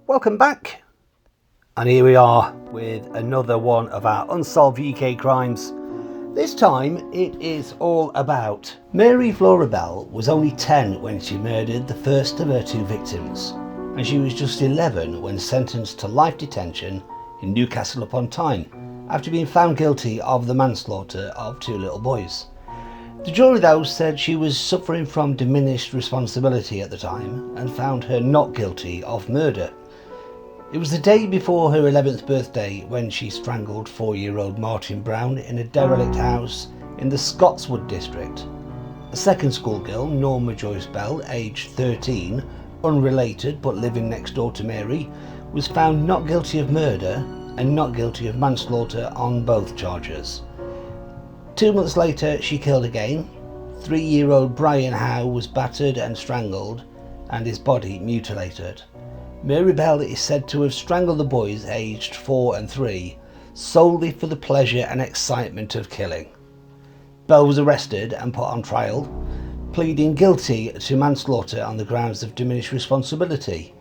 Welcome back, and here we are with another one of our unsolved UK crimes. This time it is all about Mary Flora Bell. Was only 10 when she murdered the first of her two victims, and she was just 11 when sentenced to life detention in Newcastle upon Tyne after being found guilty of the manslaughter of two little boys. The jury though said she was suffering from diminished responsibility at the time and found her not guilty of murder. It was the day before her 11th birthday when she strangled 4-year-old Martin Brown in a derelict house in the Scotswood district. A second schoolgirl, Norma Joyce Bell, aged 13, unrelated but living next door to Mary, was found not guilty of murder and not guilty of manslaughter on both charges. 2 months later she killed again. 3-year-old Brian Howe was battered and strangled and his body mutilated. Mary Bell is said to have strangled the boys aged 4 and 3 solely for the pleasure and excitement of killing. Bell was arrested and put on trial, pleading guilty to manslaughter on the grounds of diminished responsibility.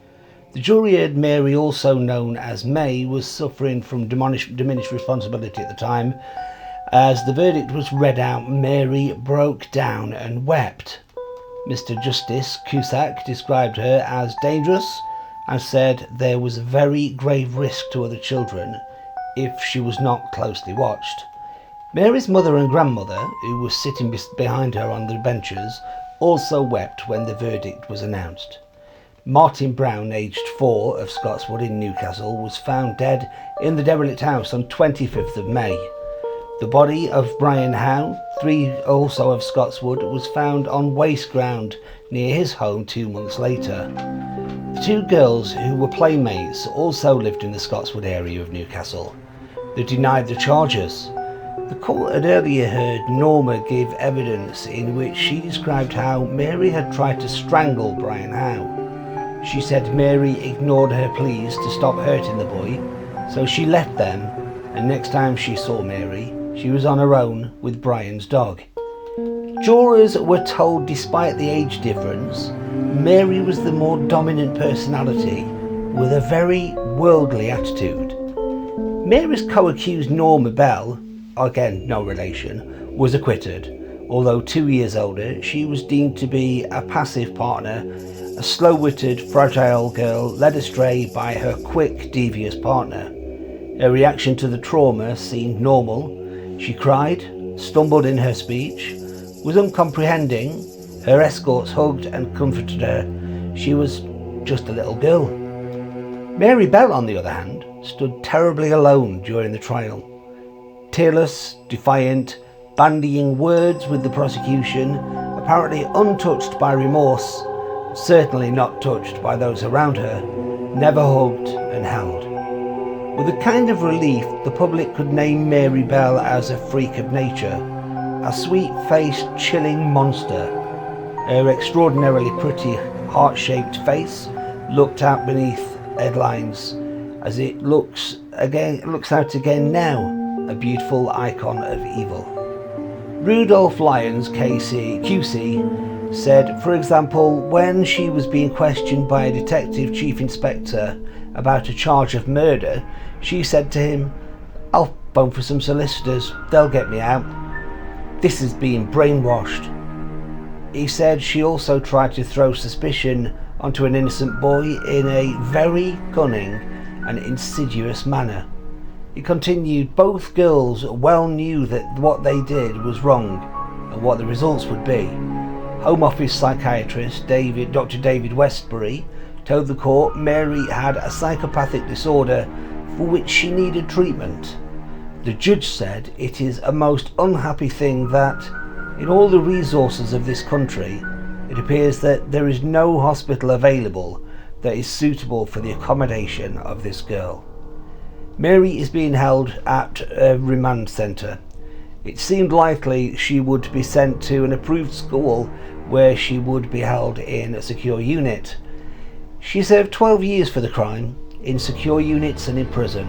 The jury heard Mary, also known as May, was suffering from diminished responsibility at the time. As the verdict was read out, Mary broke down and wept. Mr. Justice Cusack described her as dangerous and said there was a very grave risk to other children if she was not closely watched. Mary's mother and grandmother, who were sitting behind her on the benches, also wept when the verdict was announced. Martin Brown, aged 4, of Scotswood in Newcastle, was found dead in the derelict house on 25th of May. The body of Brian Howe, 3, also of Scotswood, was found on waste ground near his home 2 months later. The two girls, who were playmates, also lived in the Scotswood area of Newcastle. They denied the charges. The court had earlier heard Norma give evidence in which she described how Mary had tried to strangle Brian Howe. She said Mary ignored her pleas to stop hurting the boy, so she left them, and next time she saw Mary, she was on her own with Brian's dog. Jurors were told despite the age difference, Mary was the more dominant personality with a very worldly attitude. Mary's co-accused Norma Bell, again no relation, was acquitted. Although 2 years older, she was deemed to be a passive partner, a slow-witted, fragile girl led astray by her quick, devious partner. Her reaction to the trauma seemed normal. She cried, stumbled in her speech, was uncomprehending. Her escorts hugged and comforted her. She was just a little girl. Mary Bell, on the other hand, stood terribly alone during the trial. Tearless, defiant, bandying words with the prosecution, apparently untouched by remorse, certainly not touched by those around her, never hugged and held. With a kind of relief, the public could name Mary Bell as a freak of nature, a sweet-faced, chilling monster. Her extraordinarily pretty, heart-shaped face looked out beneath headlines as it looks out again now, a beautiful icon of evil. Rudolph Lyons, QC, said, for example, when she was being questioned by a detective chief inspector about a charge of murder, she said to him, "I'll phone for some solicitors, they'll get me out. This is being brainwashed." He said she also tried to throw suspicion onto an innocent boy in a very cunning and insidious manner. He continued, both girls well knew that what they did was wrong and what the results would be. Home Office psychiatrist Dr. David Westbury told the court Mary had a psychopathic disorder for which she needed treatment. The judge said it is a most unhappy thing that, in all the resources of this country, it appears that there is no hospital available that is suitable for the accommodation of this girl. Mary is being held at a remand centre. It seemed likely she would be sent to an approved school where she would be held in a secure unit. She served 12 years for the crime, in secure units and in prison.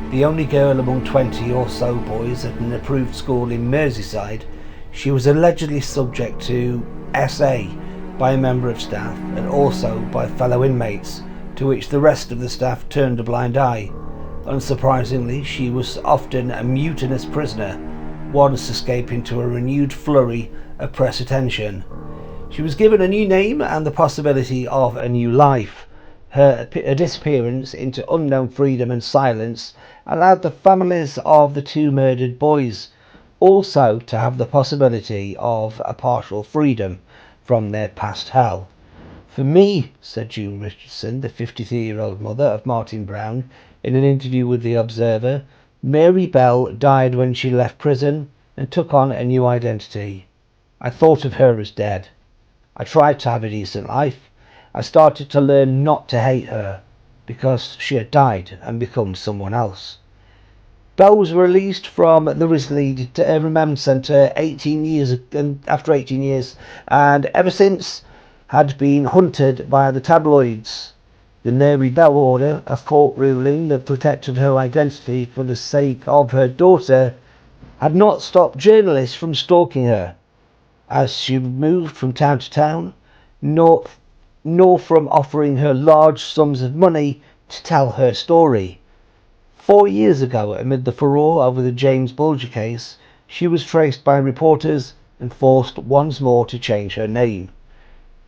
The only girl among 20 or so boys at an approved school in Merseyside, she was allegedly subject to SA by a member of staff and also by fellow inmates to which the rest of the staff turned a blind eye. Unsurprisingly, she was often a mutinous prisoner, once escaping to a renewed flurry of press attention. She was given a new name and the possibility of a new life. Her disappearance into unknown freedom and silence allowed the families of the two murdered boys also to have the possibility of a partial freedom from their past hell. "For me," said June Richardson, the 53-year-old mother of Martin Brown, in an interview with The Observer, "Mary Bell died when she left prison and took on a new identity. I thought of her as dead. I tried to have a decent life. I started to learn not to hate her, because she had died and become someone else." Bell was released from the Risley Remand Centre after 18 years, and ever since had been hunted by the tabloids. The Mary Bell order, a court ruling that protected her identity for the sake of her daughter, had not stopped journalists from stalking her as she moved from town to town, nor from offering her large sums of money to tell her story. 4 years ago, amid the furore over the James Bulger case, she was traced by reporters and forced once more to change her name.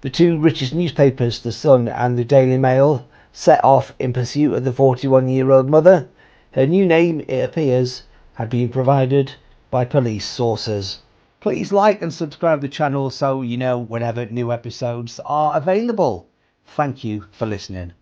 The two richest newspapers, The Sun and the Daily Mail, set off in pursuit of the 41-year-old mother. Her new name, it appears, had been provided by police sources. Please like and subscribe to the channel so you know whenever new episodes are available. Thank you for listening.